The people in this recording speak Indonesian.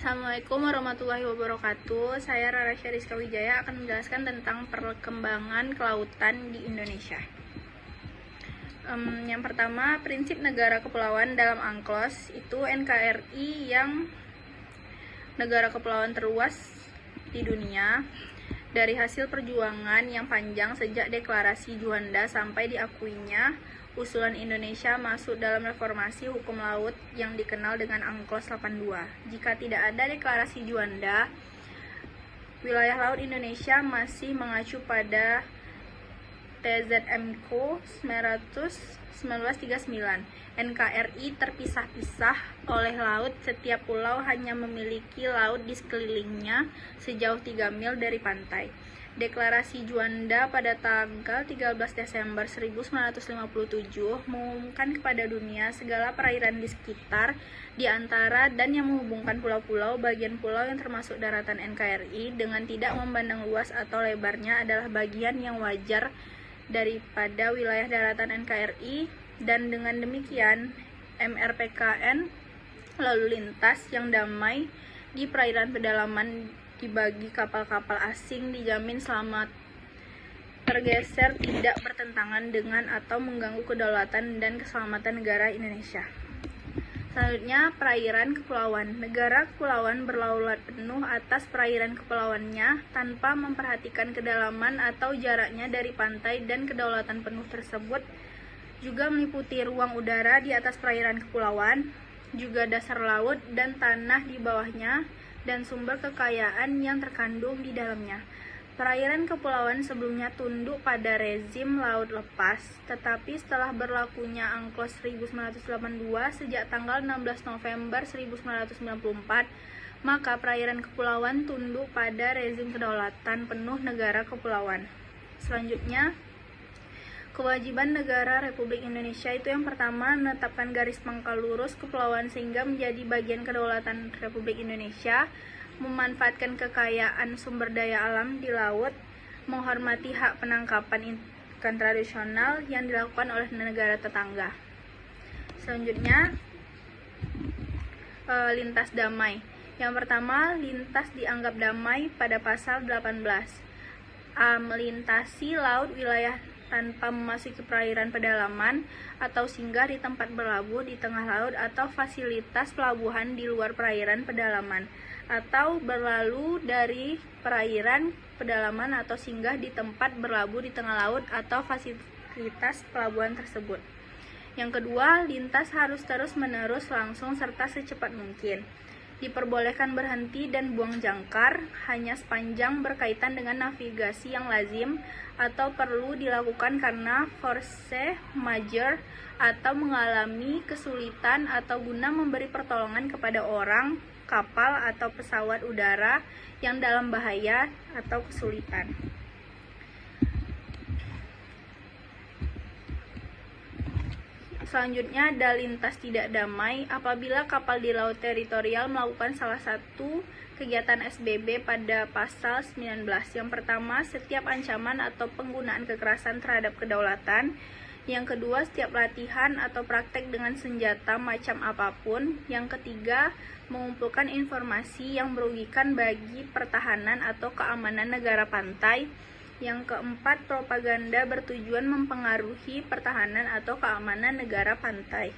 Assalamualaikum warahmatullahi wabarakatuh. Saya Rara Syariska Wijaya akan menjelaskan tentang perkembangan kelautan di Indonesia. Yang pertama, prinsip negara kepulauan dalam UNCLOS itu NKRI yang negara kepulauan terluas di dunia. Dari hasil perjuangan yang panjang sejak deklarasi Juanda sampai diakuinya, usulan Indonesia masuk dalam reformasi hukum laut yang dikenal dengan UNCLOS 82. Jika tidak ada deklarasi Juanda, wilayah laut Indonesia masih mengacu pada TZMCO 1939. NKRI terpisah-pisah oleh laut, setiap pulau hanya memiliki laut di sekelilingnya sejauh 3 mil dari pantai. Deklarasi Juanda pada tanggal 13 Desember 1957 mengumumkan kepada dunia segala perairan di sekitar, di antara, dan yang menghubungkan pulau-pulau, bagian pulau yang termasuk daratan NKRI dengan tidak memandang luas atau lebarnya adalah bagian yang wajar daripada wilayah daratan NKRI, dan dengan demikian MRPKN lalu lintas yang damai di perairan pedalaman dibagi kapal-kapal asing dijamin selamat tergeser, tidak bertentangan dengan atau mengganggu kedaulatan dan keselamatan negara Indonesia. Selanjutnya, perairan kepulauan. Negara kepulauan berlaulat penuh atas perairan kepulauannya tanpa memperhatikan kedalaman atau jaraknya dari pantai, dan kedaulatan penuh tersebut juga meliputi ruang udara di atas perairan kepulauan, juga dasar laut dan tanah di bawahnya, dan sumber kekayaan yang terkandung di dalamnya. Perairan kepulauan sebelumnya tunduk pada rezim laut lepas, tetapi setelah berlakunya UNCLOS 1982 sejak tanggal 16 November 1994, maka perairan kepulauan tunduk pada rezim kedaulatan penuh negara kepulauan. Selanjutnya, kewajiban negara Republik Indonesia itu yang pertama, menetapkan garis pangkal lurus kepulauan sehingga menjadi bagian kedaulatan Republik Indonesia, memanfaatkan kekayaan sumber daya alam di laut, menghormati hak penangkapan ikan tradisional yang dilakukan oleh negara tetangga. Selanjutnya, lintas damai. Yang pertama, lintas dianggap damai pada pasal 18. Melintasi laut wilayah tanpa memasuki perairan pedalaman atau singgah di tempat berlabuh di tengah laut atau fasilitas pelabuhan di luar perairan pedalaman, atau berlalu dari perairan pedalaman atau singgah di tempat berlabuh di tengah laut atau fasilitas pelabuhan tersebut. Yang kedua, lintas harus terus-menerus, langsung, serta secepat mungkin. Diperbolehkan berhenti dan buang jangkar hanya sepanjang berkaitan dengan navigasi yang lazim atau perlu dilakukan karena force majeure atau mengalami kesulitan atau guna memberi pertolongan kepada orang, kapal, atau pesawat udara yang dalam bahaya atau kesulitan. Selanjutnya, ada lintas tidak damai apabila kapal di laut teritorial melakukan salah satu kegiatan SBB pada pasal 19. Yang pertama, setiap ancaman atau penggunaan kekerasan terhadap kedaulatan. Yang kedua, setiap latihan atau praktek dengan senjata macam apapun. Yang ketiga, mengumpulkan informasi yang merugikan bagi pertahanan atau keamanan negara pantai. Yang keempat, propaganda bertujuan mempengaruhi pertahanan atau keamanan negara pantai.